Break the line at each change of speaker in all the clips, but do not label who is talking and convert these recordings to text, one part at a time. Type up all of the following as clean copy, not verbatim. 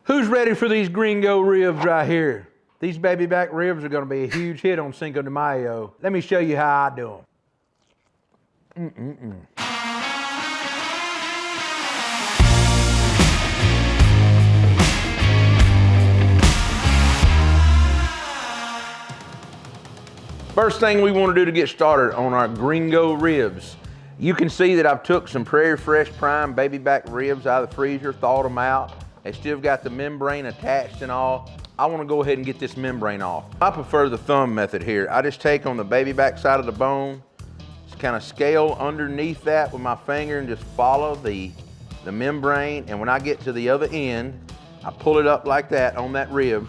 Who's ready for these Gringo ribs right here? These baby back ribs are gonna be a huge hit on Cinco de Mayo. Let me show you how I do them. First thing we want to do to get started on our Gringo ribs, you can see that I've took some Prairie Fresh Prime baby back ribs out of the freezer, thawed them out. They still got the membrane attached and all. I want to go ahead and get this membrane off. I prefer the thumb method here. I just take on the baby back side of the bone, just kind of scale underneath that with my finger and just follow the membrane. And when I get to the other end, I pull it up like that on that rib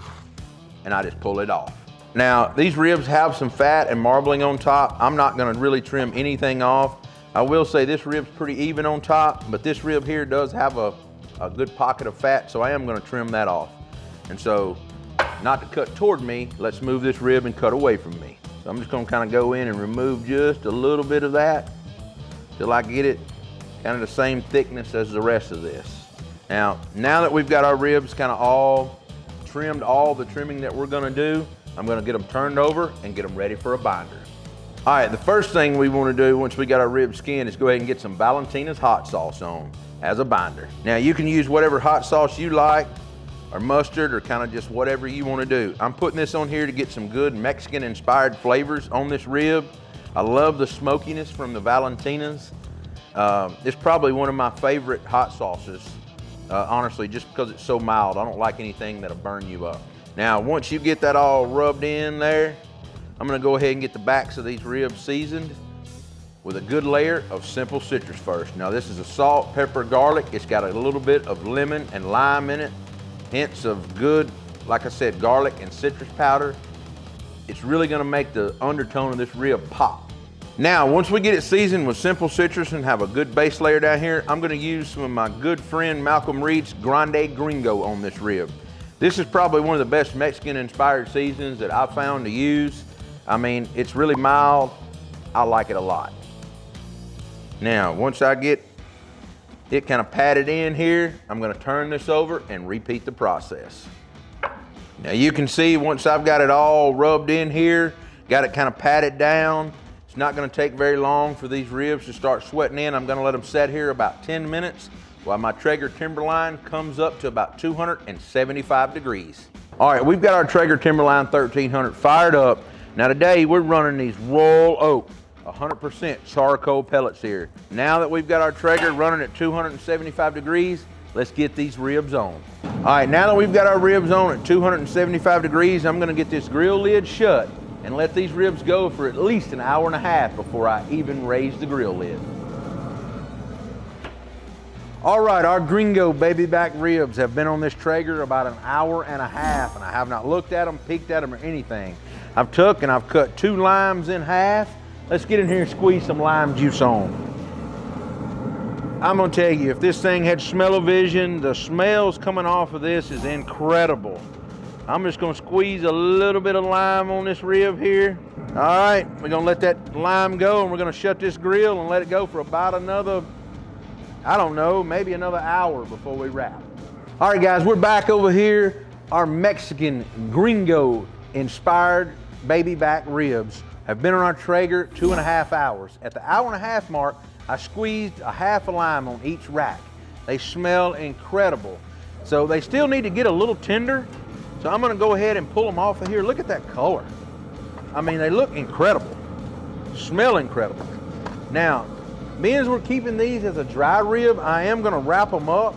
and I just pull it off. Now, these ribs have some fat and marbling on top. I'm not gonna really trim anything off. I will say this rib's pretty even on top, but this rib here does have a good pocket of fat, so I am gonna trim that off. And so, not to cut toward me, let's move this rib and cut away from me. So I'm just gonna kind of go in and remove just a little bit of that till I get it kind of the same thickness as the rest of this. Now that we've got our ribs kind of all trimmed, all the trimming that we're gonna do, I'm gonna get them turned over and get them ready for a binder. All right, the first thing we wanna do once we got our rib skinned is go ahead and get some Valentina's hot sauce on as a binder. Now you can use whatever hot sauce you like, or mustard, or kind of just whatever you wanna do. I'm putting this on here to get some good Mexican inspired flavors on this rib. I love the smokiness from the Valentina's. It's probably one of my favorite hot sauces, honestly, just because it's so mild. I don't like anything that'll burn you up. Now, once you get that all rubbed in there, I'm gonna go ahead and get the backs of these ribs seasoned with a good layer of simple citrus first. Now, this is a salt, pepper, garlic. It's got a little bit of lemon and lime in it, hints of good, like I said, garlic and citrus powder. It's really gonna make the undertone of this rib pop. Now, once we get it seasoned with simple citrus and have a good base layer down here, I'm gonna use some of my good friend Malcom Reed's Grande Gringo on this rib. This is probably one of the best Mexican-inspired seasonings that I've found to use. I mean, it's really mild. I like it a lot. Now, once I get it kind of patted in here, I'm gonna turn this over and repeat the process. Now you can see once I've got it all rubbed in here, got it kind of patted down, it's not gonna take very long for these ribs to start sweating in. I'm gonna let them set here about 10 minutes. While my Traeger Timberline comes up to about 275 degrees. All right, we've got our Traeger Timberline 1300 fired up. Now today we're running these Royal Oak 100% charcoal pellets here. Now that we've got our Traeger running at 275 degrees, let's get these ribs on. All right, now that we've got our ribs on at 275 degrees, I'm gonna get this grill lid shut and let these ribs go for at least an hour and a half before I even raise the grill lid. All right, our Gringo baby back ribs have been on this Traeger about an hour and a half, and I have not looked at them, peeked at them, or anything. I've took and I've cut 2 limes in half. Let's get in here and squeeze some lime juice on. I'm gonna tell you, if this thing had smell-o-vision, the smells coming off of this is incredible. I'm just gonna squeeze a little bit of lime on this rib here. All right, we're gonna let that lime go, and we're gonna shut this grill and let it go for about another, I don't know, maybe another hour before we wrap. All right, guys, we're back over here. Our Mexican Gringo inspired baby back ribs have been on our Traeger 2.5 hours. At the hour and a half mark, I squeezed a half a lime on each rack. They smell incredible. So they still need to get a little tender. So I'm gonna go ahead and pull them off of here. Look at that color. I mean, they look incredible. Smell incredible. Now, being as we're keeping these as a dry rib, I am gonna wrap them up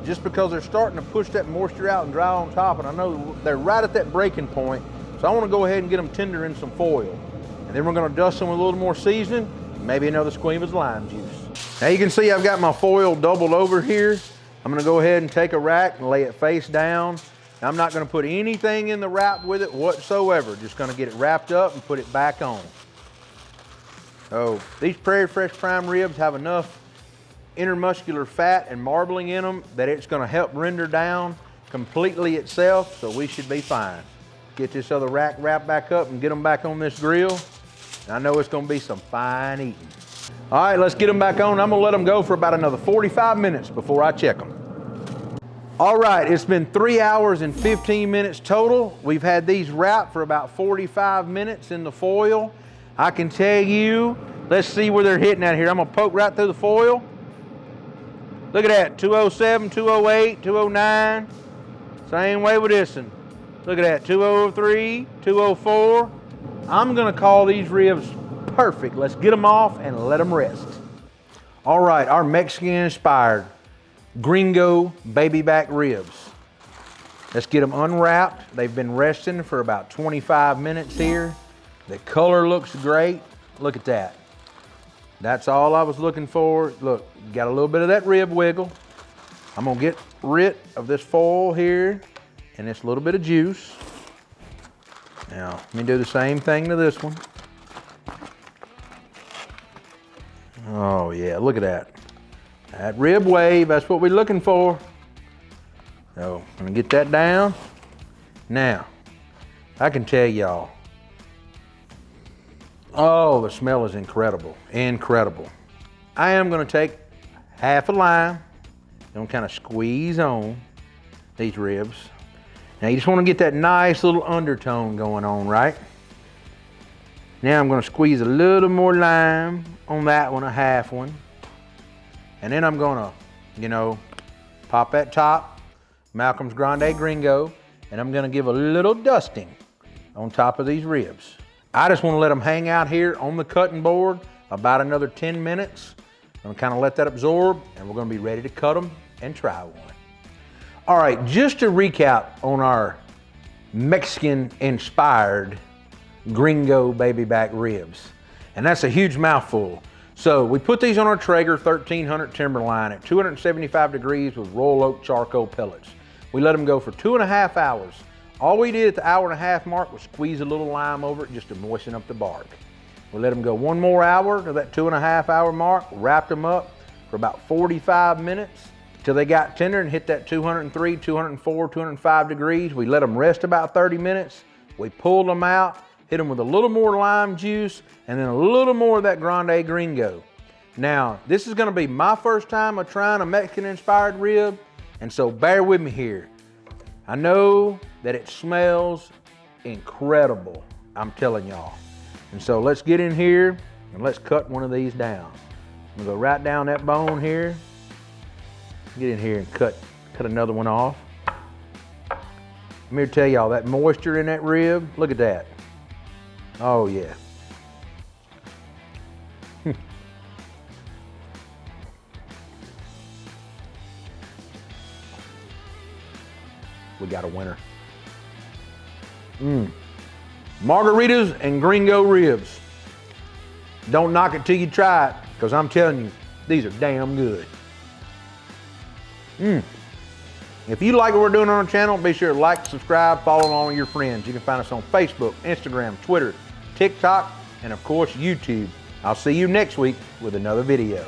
just because they're starting to push that moisture out and dry on top, and I know they're right at that breaking point, so I wanna go ahead and get them tender in some foil. And then we're gonna dust them with a little more seasoning, maybe another squeeze of lime juice. Now you can see I've got my foil doubled over here. I'm gonna go ahead and take a rack and lay it face down. Now, I'm not gonna put anything in the wrap with it whatsoever, just gonna get it wrapped up and put it back on. So these Prairie Fresh Prime ribs have enough intermuscular fat and marbling in them that it's gonna help render down completely itself, so we should be fine. Get this other rack wrapped back up and get them back on this grill. And I know it's gonna be some fine eating. All right, let's get them back on. I'm gonna let them go for about another 45 minutes before I check them. All right, it's been 3 hours and 15 minutes total. We've had these wrapped for about 45 minutes in the foil. I can tell you, let's see where they're hitting at here. I'm gonna poke right through the foil. Look at that, 207, 208, 209. Same way with this one. Look at that, 203, 204. I'm gonna call these ribs perfect. Let's get them off and let them rest. All right, our Mexican-inspired Gringo baby back ribs. Let's get them unwrapped. They've been resting for about 25 minutes here. The color looks great. Look at that. That's all I was looking for. Look, got a little bit of that rib wiggle. I'm gonna get rid of this foil here and this little bit of juice. Now, let me do the same thing to this one. Oh yeah, look at that. That rib wave, that's what we're looking for. So, I'm gonna get that down. Now, I can tell y'all, oh, the smell is incredible, incredible. I am gonna take half a lime and kind of squeeze on these ribs. Now you just wanna get that nice little undertone going on, right? Now I'm gonna squeeze a little more lime on that one, a half one. And then I'm gonna, pop that top, Malcom's Grande Gringo, and I'm gonna give a little dusting on top of these ribs. I just wanna let them hang out here on the cutting board about another 10 minutes. I'm gonna kinda let that absorb, and we're gonna be ready to cut them and try one. All right, just to recap on our Mexican-inspired Gringo baby back ribs. And that's a huge mouthful. So we put these on our Traeger 1300 Timberline at 275 degrees with royal oak charcoal pellets. We let them go for 2.5 hours. All we did at the 1.5 hour mark was squeeze a little lime over it just to moisten up the bark. We let them go 1 more hour to that 2.5 hour mark, wrapped them up for about 45 minutes till they got tender and hit that 203, 204, 205 degrees. We let them rest about 30 minutes. We pulled them out, hit them with a little more lime juice and then a little more of that Grande Gringo. Now, this is gonna be my first time of trying a Mexican-inspired rib, and so bear with me here. I know that it smells incredible, I'm telling y'all. And so let's get in here and let's cut one of these down. I'm gonna go right down that bone here. Get in here and cut another one off. Let me tell y'all, that moisture in that rib, look at that. Oh yeah. We got a winner. Margaritas and Gringo ribs. Don't knock it till you try it, because I'm telling you, these are damn good. If you like what we're doing on our channel, be sure to like, subscribe, follow along with your friends. You can find us on Facebook, Instagram, Twitter, TikTok, and of course, YouTube. I'll see you next week with another video.